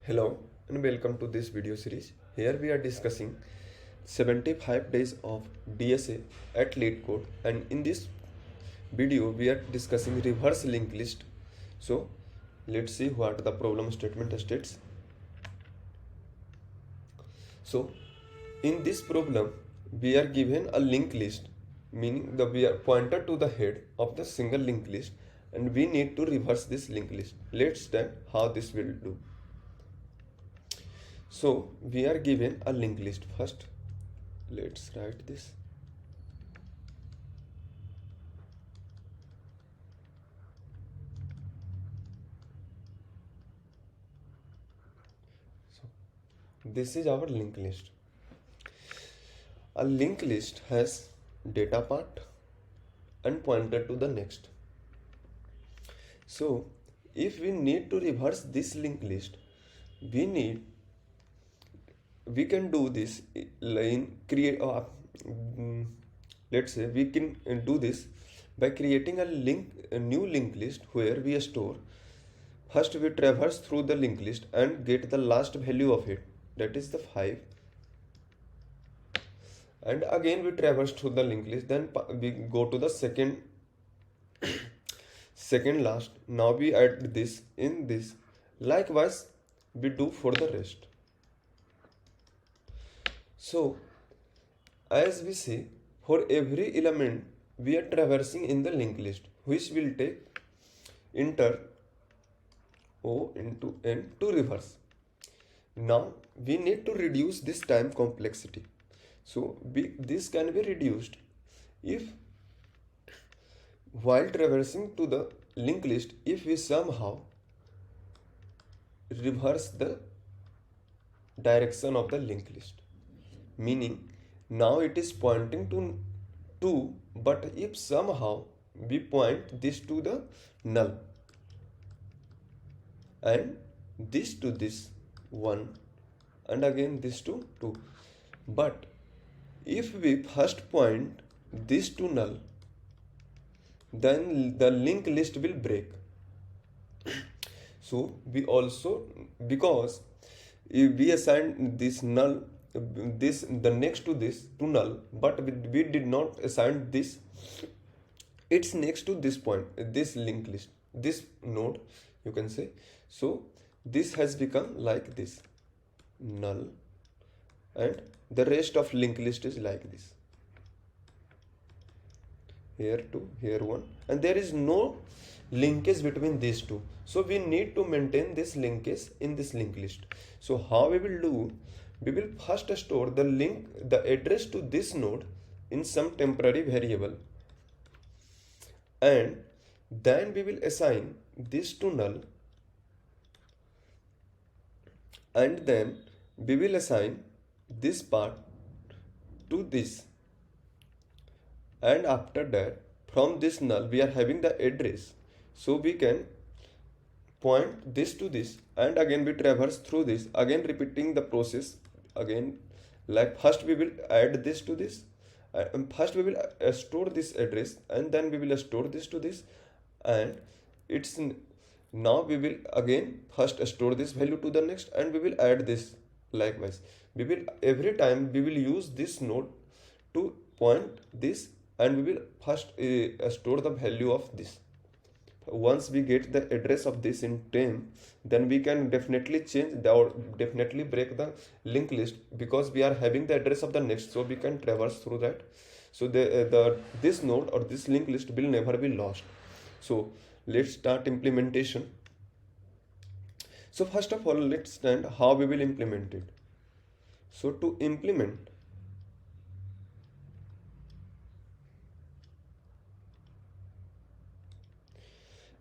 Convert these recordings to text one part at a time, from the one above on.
Hello and welcome to this video series. Here we are discussing 75 days of DSA at LeetCode, and in this video we are discussing reverse linked list. So let's see what the problem statement states. So in this problem we are given a linked list, meaning we are pointed to the head of the single linked list and we need to reverse this linked list. Let's study how this will do. So we are given a linked list. First let's write this. So this is our linked list. A linked list has data part and pointer to the next. So if we need to reverse this linked list, we can do this in create let's say we can do this by creating a new linked list where we store. First we traverse through the linked list and get the last value of it, that is the 5, and again we traverse through the linked list, then we go to the second last. Now we add this in this. Likewise we do for the rest. So as we see, for every element we are traversing in the linked list, which will take enter O into N to reverse. Now we need to reduce this time complexity. So this can be reduced if, while traversing to the linked list, if we somehow reverse the direction of the linked list, meaning now it is pointing to 2, but if somehow we point this to the null and this to this 1 and again this to 2, but if we first point this to null, then the linked list will break. So we also, because if we assign this null, this the next to this to null, but we did not assign this, it's next to this point, this linked list, this node you can say. So this has become like this null, and the rest of linked list is like this, here 2, here 1, and there is no linkage between these two. So we need to maintain this linkage in this linked list. So how we will do? We will first store the address to this node in some temporary variable, and then we will assign this to null, and then we will assign this part to this, and after that from this null we are having the address, so we can point this to this, and again we traverse through this, again repeating the process again. Like first we will add this to this, first we will store this address, and then we will store this to this, and it's now we will again first store this value to the next, and we will add this. Likewise we will, every time we will use this node to point this, and we will first store the value of this. Once we get the address of this in 10, then we can definitely change or definitely break the linked list, because we are having the address of the next, so we can traverse through that. So this node or this linked list will never be lost. So let's start implementation. So first of all, let's understand how we will implement it. So to implement,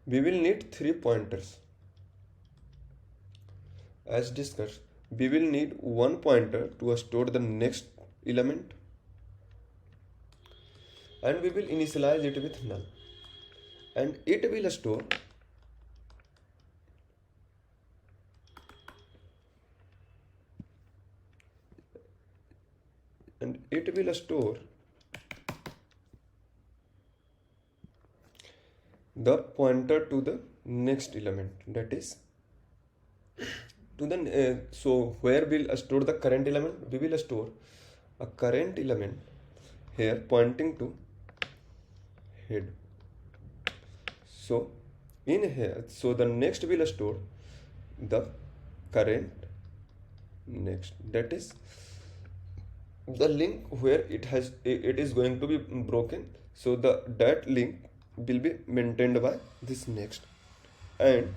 we will need 3 pointers. As discussed, we will need 1 pointer to store the next element, and we will initialize it with null, and it will store the pointer to the next element, that is to the so where we'll store the current element, we will store a current element here pointing to head. So in here, so the next will store the current next, that is the link where it is going to be broken. So that link will be maintained by this next, and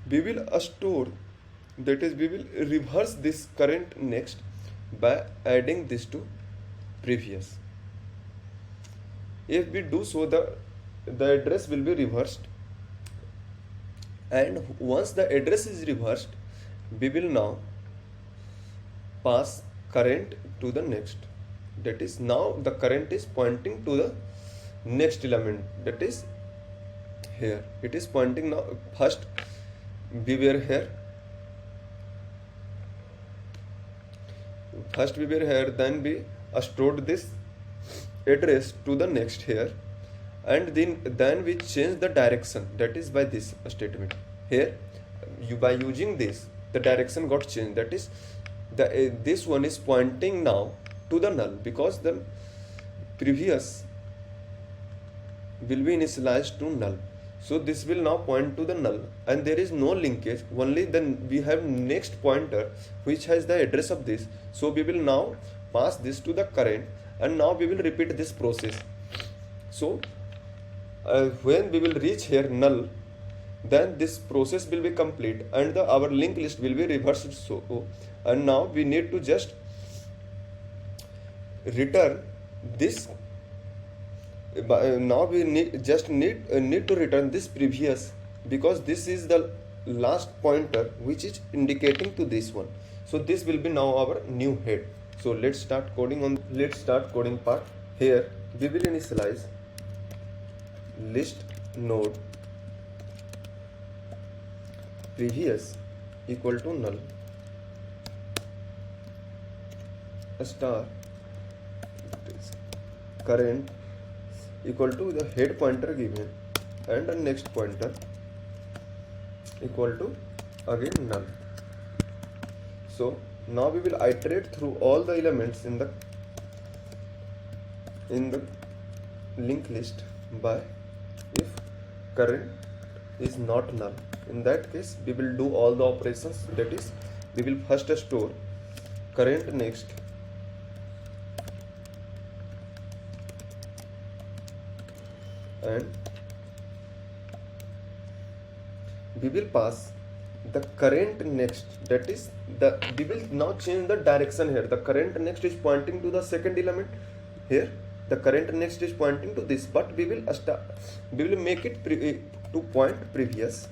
we will store, that is we will reverse this current next by adding this to previous. If we do so, the address will be reversed, and once the address is reversed, we will now pass current to the next, that is now the current is pointing to the next element, that is here it is pointing now. First we were here, then we stored this address to the next here, and then we change the direction, that is by this statement here. By using this, the direction got changed, that is this one is pointing now to the null, because the previous will be initialized to null. So this will now point to the null, and there is no linkage, only then we have next pointer which has the address of this. So we will now pass this to the current, and now we will repeat this process. So when we will reach here null, then this process will be complete, and our linked list will be reversed. So and now we need to just return this. Now we need to return this previous, because this is the last pointer which is indicating to this one. So this will be now our new head. So let's start coding part. Here we will initialize list node previous equal to null star current equal to the head pointer given, and the next pointer equal to again null. So now we will iterate through all the elements in the linked list by if current is not null. In that case, we will do all the operations, that is we will first store current next and we will pass the current next, that is we will now change the direction here. The current next is pointing to the second element here, the current next is pointing to this, but we will make it to point previous,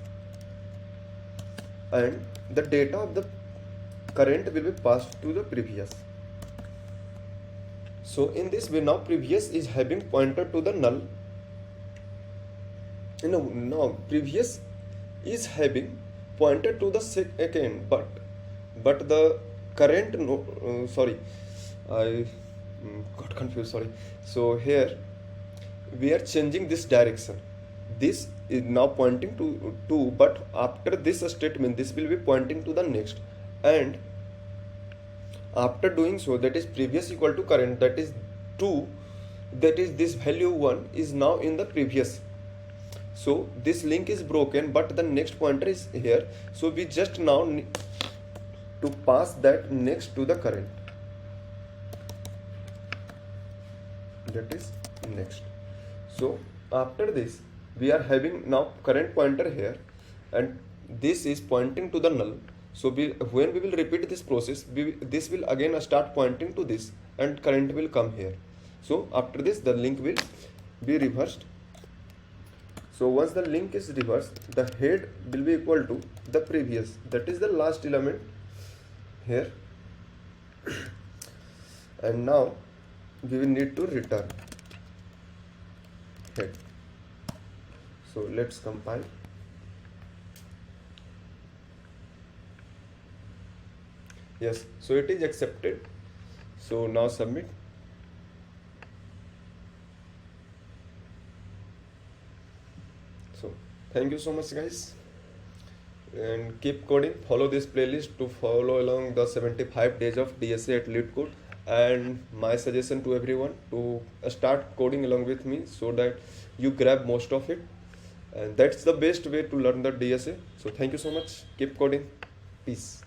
and the data of the current will be passed to the previous. So in this way, now previous is having pointer to the null. No, previous is having pointer to the second, but the current I got confused, sorry. So here we are changing this direction. This is now pointing to 2, but after this statement this will be pointing to the next, and after doing so, that is previous equal to current, that is 2, that is this value 1 is now in the previous. So this link is broken, but the next pointer is here, so we just now need to pass that next to the current, that is next. So after this, we are having now current pointer here, and this is pointing to the null. So when we will repeat this process, this will again start pointing to this, and current will come here. So after this, the link will be reversed. So once the link is reversed, the head will be equal to the previous, that is the last element here, and now we will need to return head. So let's compile. Yes, so it is accepted. So now submit. So thank you so much, guys. and keep coding. Follow this playlist to follow along the 75 days of DSA at LeetCode. And my suggestion to everyone to start coding along with me so that you grab most of it. And that's the best way to learn the DSA. So thank you so much. Keep coding. Peace.